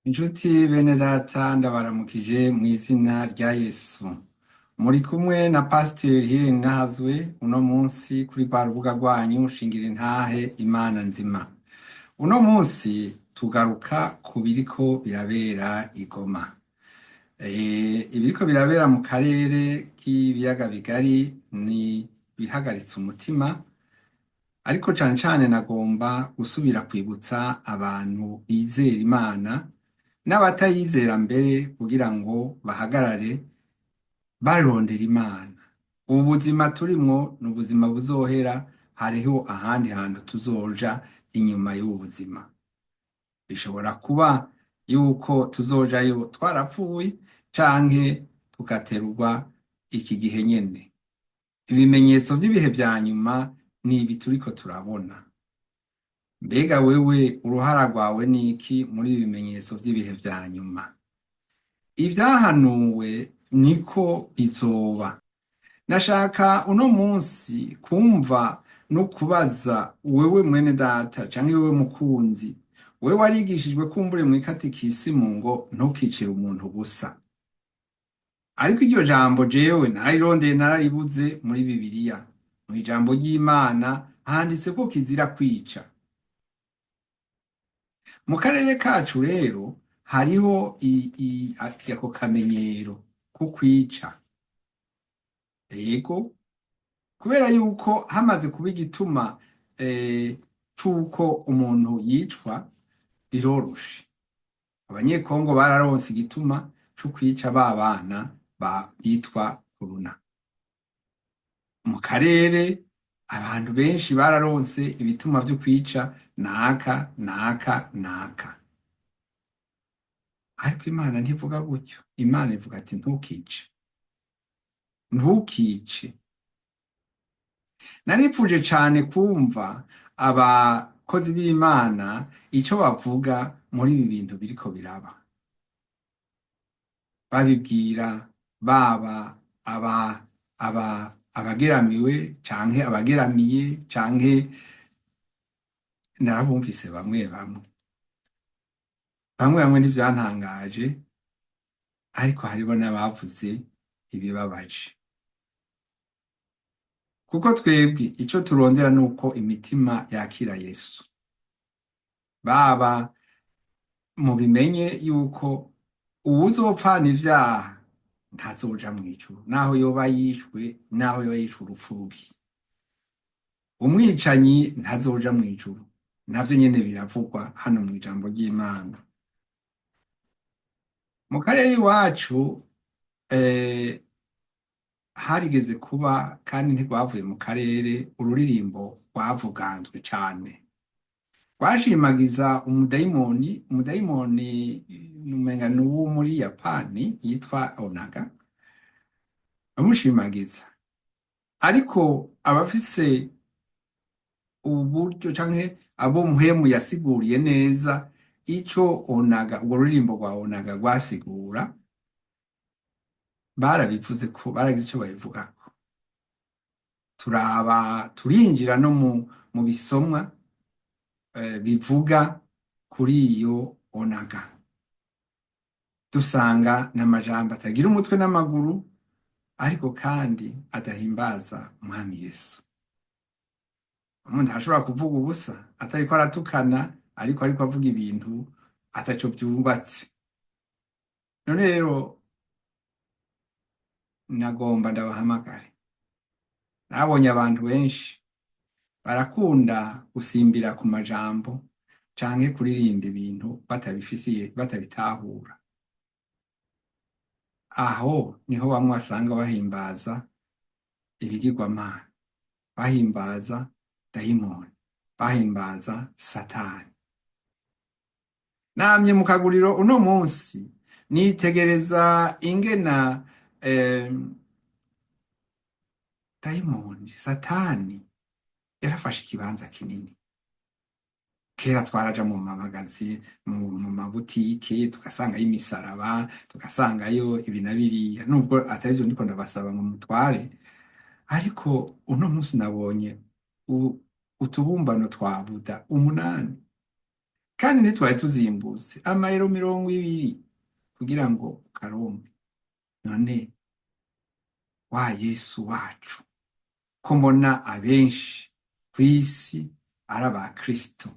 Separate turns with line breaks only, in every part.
Inshuti bene data ndabaramukije mu izina rya Yesu. Muri kumwe na Pasiteri Hilary Nahazwe uno munsi kuri rwa rubuga rwanyu shingira intahe Imana nzima. Uno munsi tugaruka ku biriko birabera i Goma. Ibiriko birabera mu karere k'ibiyaga bigari ni bihagaritse umutima, ariko cane cane nagomba gusubira kwibutsa abantu bizera Imana n'abatayizera mbere kugira ngo bahagarare barondera Imana. Ubu buzima turimwo ni ubuzima buzohera, hariho ahandi hantu tuzoja inyuma y'ubu buzima. Bishobora kuba yuko tuzojayo twarapfuye canke tugaterurwa iki gihe nyene. Ibimenyetso vy'ibihe vya nyuma ni ibi turiko turabona. Mbega wewe uruhara rwawe ni iki muri ibi bimenyetso vy'ibihe vya nyuma? Ivyahanuwe niko bizoba. Nashaka uno munsi kumva no kubaza wewe mwene data canke wewe mukunzi, wewe warigishijwe kumbure mw'ikatikisimu ngo ntukicire umuntu gusa. Ariko iryo jambo jewe narirondeye nararibuze muri Bibiliya. Mw'ijambo ry'Imana handitse ko kizira kwica. Mu karere kacu rero hariho ako kamenyero ko kwica. Yego, kubera yuko hamaze kuba igituma c'uko umuntu yicwa, biroroshe. Abanyekongo bararonse igituma co kwica ba bana bitwa Kuruna. Mu karere abantu benshi bararonse ibituma vyo kwica naka. Ariko Imana ntivuga gutyo. Imana ivuga ati ntukice. Ntukice. Naripfuje cane kumva abakozi b'Imana ico bavuga muri ibi bintu biriko biraba. Babibwira baba abageramiwe canke abageramiye canke narabumvise bamwe ntivyantangaje, ariko hariho n'abavuze ibibabaje. Kuko twebwe ico turondera nuko imitima yakira Yesu. Baba mubimenye yuko uwuzopfana ivyaha ntazoja mw'ijuru, naho yoba yishwe urupfu rubi. Umwicanyi ntazoja mw'ijuru. Navyo nyene biravugwa hano mw'ijambo ry'Imana. Mu karere iwacu harigeze kuba, kandi ntirwavuye mu karere, ururirimbo rwavuganzwe cane. Rwashimagiza umudayimoni umenga n'uwo muri Yapani yitwa Onaga, bamushimagiza. Ariko abafise uburyo canke abo mpwemu yasiguriye neza ico Onaga, urwo ruririmbo rwa Onaga rwasigura, barabivuze ko baragize ico babivugako. Turinjira no mu bisomwa bivuga kuri iyo Onaga, dusanga n'amajambo atagira umutwe n'amaguru, ariko kandi adahimbaza Umwami Yesu. Umuntu ashobora kuvuga ubusa atariko aratukana, ariko avuga ibintu ataco vyubatse. None rero nagomba ndabahamagare. Nabonye abantu benshi barakunda gusimbira ku majambo canke kuririmba ibintu batabitahura. Aho niho bamwe basanga bahimbaza ibigirwamana, bahimbaza dayimoni, bahimbaza Satani. Namye mu kaguriro uno munsi nitegereza ingena dayimoni, Satani yarafashe ikibanza kinini. Kera twaraja mu mamagazi, mu mabutike, tugasangayo imisaraba, tugasangayo ibi na biriya, nubwo atarivyo ndiko ndabasaba ngo mutware. Ariko uno munsi nabonye utubumbano twa Buda 8. kandi ntitwari tuzimbutse amayero 20 kugira ngo ukaronke. None wa Yesu wacu ko mbona abenshi kw'isi ari aba Kristo,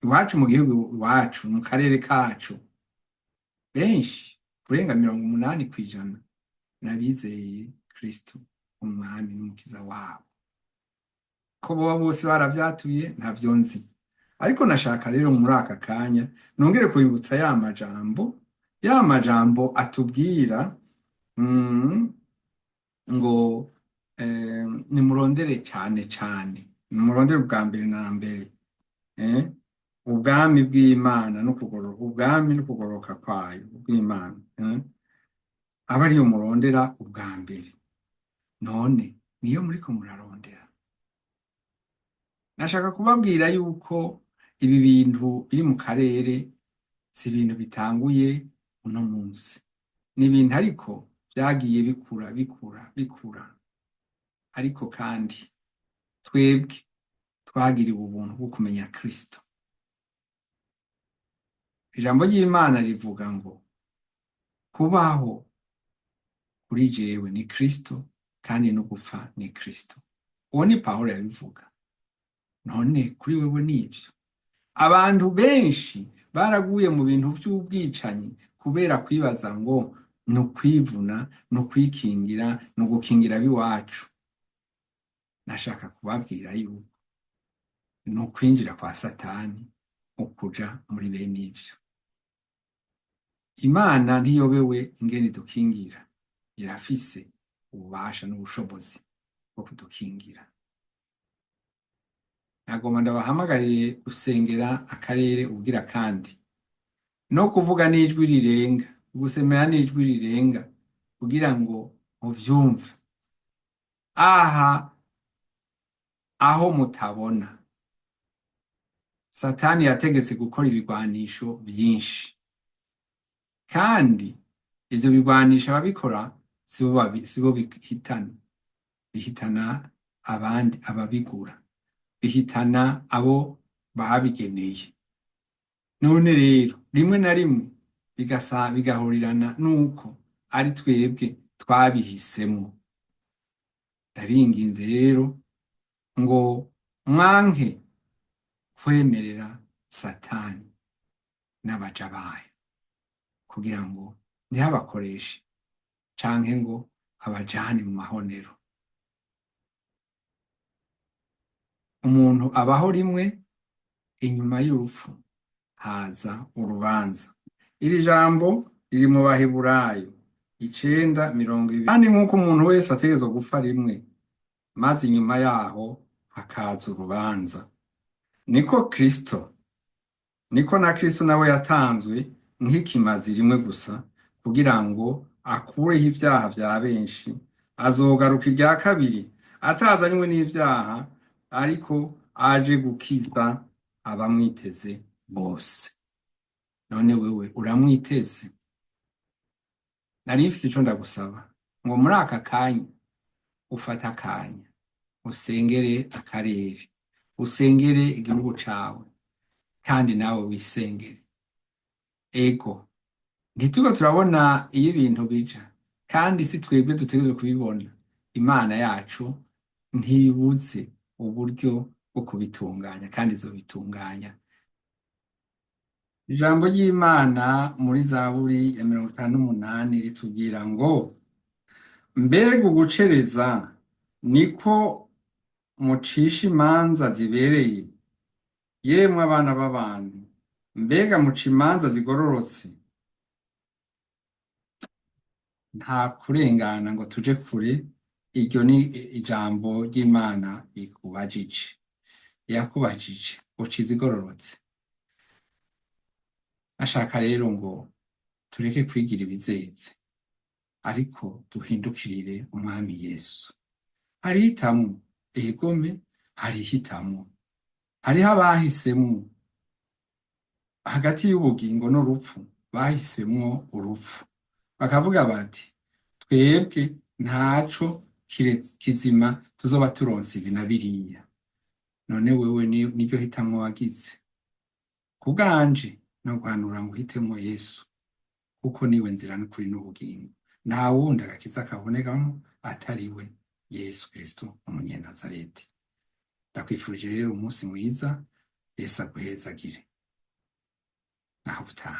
iwacu mu gihugu iwacu mu karere kacu benshi kurenga 80% n'abizeye Kristo umwami n'umukiza wabo. Ko boba bose baravyatuye ntavyo nzi, ariko nashaka rero muri aka kanya nongere kubibutsa ya majambo atubwira ngo nimurondere cane cane, nimurondere ubwa mbere na mbere ubwami bw'Imana ubwami no kugororoka kwayo bw'Imana, aba ariyo murondera ubwa mbere. None niyo muriko murarondera. Nashaka kubabwira yuko ibi bintu biri mu karere si ibintu bitanguye uno munsi, ni ibintu ariko vyagiye bikura, ariko kandi twebwe twagiriwe ubuntu bwo kumenya Kristo. Ijambo ry'Imana rivuga ngo kubaho kuri jewe ni Kristo kandi no gupfa ni Kristo. Uwo ni Pawulo yabivuga. None kuri wewe nivyo? Abantu benshi baraguye mu bintu vy'ubwicanyi kubera kwibaza ngo ni ukwivuna, ni ukwikingira, ni ugukingira ab'iwacu. Nashaka kubabwira yuko ni ukwinjira kwa Satani ukuja muri bene ivyo. Imana ntiyobewe ingene idukingira, irafise ububasha n'ubushobozi bwo kudukingira. Nagomba ndabahamagariye gusengera akarere ubwira kandi no kuvuga n'ijwi rirenga, gusemera n'ijwi rirenga kugira ngo muvyumve. Aho mutabona, Satani yategetse gukora ibigwanisho vyinshi, kandi ivyo bigwanisho ababikora sibo bihitana abandi, ababigura bihitana abo babigeneye. None rero rimwe na rimwe bigahurirana nuko ari twebwe twabihisemo. Ndabinginze rero ngo mwanke kwemerera Satani n'abaja bayo kugira ngo ntihabakoreshe canke ngo abajane mu mahonero. Umuntu abaho rimwe, inyuma y'urupfu haza urubanza. Iri jambo riri mu Baheburayo 9:20. Kandi nk'uko umuntu wese ategerezwa gupfa rimwe, maze inyuma yaho hakaza urubanza, niko na Kristo nawe yatanzwe nk'ikimazi rimwe gusa kugira ngo akureho ivyaha vya benshi. Azogaruka irya kabiri atazanywe n'ivyaha, ariko aje gukiza abamwiteze bose. None wewe uramwiteze? Nari mfise ico ndagusaba ngo muri aka kanya ufate akanya usengere akarere, usengere igihugu cawe, kandi nawe wisengere. Ego ntituko turabona iyo ibintu bija, kandi si twebwe dutegerezwa kubibona. Imana yacu ntibuze uburyo bwo kubitunganya, kandi izobitunganya. Ijambo ry'Imana muri Zaburi ya 58 ritubwira ngo mbega ugucereza niko mucisha imanza zibereye, yemwe abana b'abantu, mbega muca imanza zigororotse. Nta kurengana ngo tuje kure. Iryo ni ijambo ry'Imana ikubajije, yakubajije uca izigororotse. Ashaka rero ngo tureke kwigira ibizeze, ariko duhindukirire umwami Yesu. Harihitamwo, egome harihitamwo. Hariho abahisemwo hagati y'ubugingo n'urupfu, bahisemwo urupfu, bakavuga bati twebwe ntaco kizima tuzoba turonse ibi na biriya. None wewe niryo hitamwo wagize? ku bwanje no guhanura ngo uhitemo Yesu kuko niwe nzira n'ukuri n'ubugingo, nta wundi agakiza kabonekamo atari we Yesu Kristo umunyenazareti. Ndakwifurije rero umunsi mwiza, Yesu aguhezagire naho utaha.